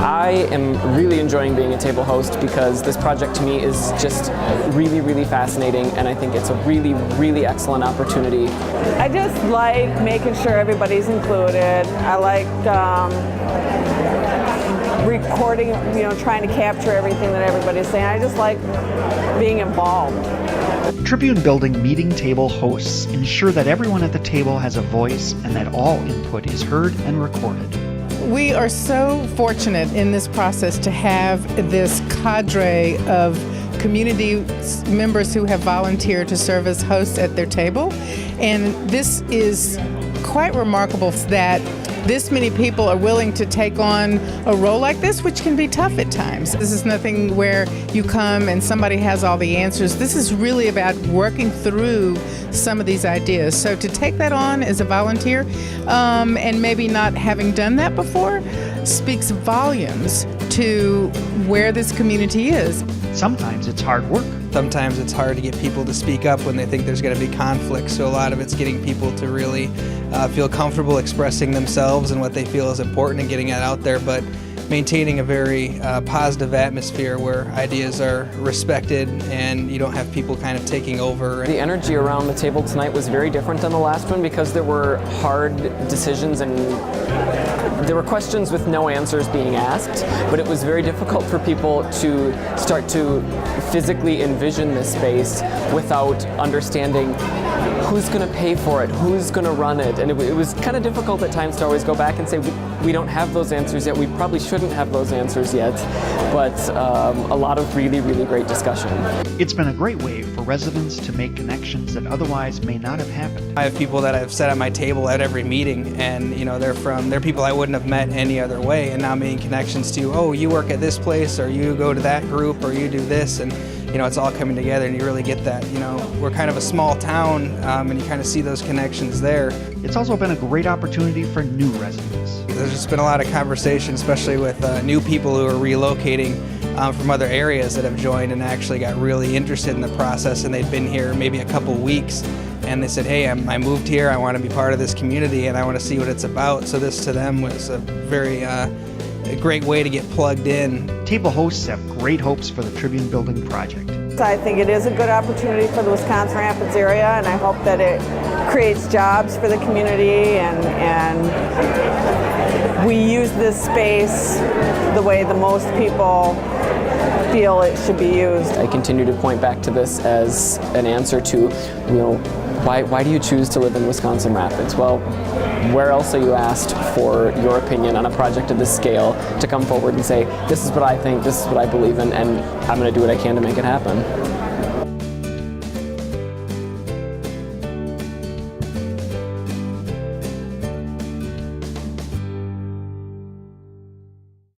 I am really enjoying being a table host because this project to me is just really, really fascinating, and I think it's a really, really excellent opportunity. I just like making sure everybody's included. I like recording, trying to capture everything that everybody's saying. I just like being involved. Tribune Building meeting table hosts ensure that everyone at the table has a voice and that all input is heard and recorded. We are so fortunate in this process to have this cadre of community members who have volunteered to serve as hosts at their table. And this is quite remarkable that this many people are willing to take on a role like this, which can be tough at times. This is nothing where you come and somebody has all the answers. This is really about working through some of these ideas. So to take that on as a volunteer and maybe not having done that before speaks volumes to where this community is. Sometimes it's hard work. Sometimes it's hard to get people to speak up when they think there's going to be conflict, so a lot of it's getting people to really feel comfortable expressing themselves and what they feel is important and getting it out there, but maintaining a very positive atmosphere where ideas are respected and you don't have people kind of taking over. The energy around the table tonight was very different than the last one because there were hard decisions and there were questions with no answers being asked, but it was very difficult for people to start to physically envision this space without understanding who's going to pay for it, who's going to run it, and it was kind of difficult at times to always go back and say we don't have those answers yet, we probably shouldn't have those answers yet, but a lot of really, really great discussion. It's been a great way for residents to make connections that otherwise may not have happened. I have people that I've set at my table at every meeting, and they're people I wouldn't have met any other way, and now making connections to, oh, you work at this place, or you go to that group, or you do this, and it's all coming together, and you really get that. We're kind of a small town, and you kind of see those connections there. It's also been a great opportunity for new residents. There's just been a lot of conversation, especially with new people who are relocating from other areas that have joined and actually got really interested in the process, and they'd been here maybe a couple weeks, and they said, hey, I moved here, I want to be part of this community, and I want to see what it's about. So this to them was a very a great way to get plugged in. Table hosts have great hopes for the Tribune Building project. I think it is a good opportunity for the Wisconsin Rapids area, and I hope that it creates jobs for the community and we use this space the way the most people feel it should be used. I continue to point back to this as an answer to, why do you choose to live in Wisconsin Rapids? Well, where else are you asked for your opinion on a project of this scale to come forward and say, this is what I think, this is what I believe in, and I'm going to do what I can to make it happen?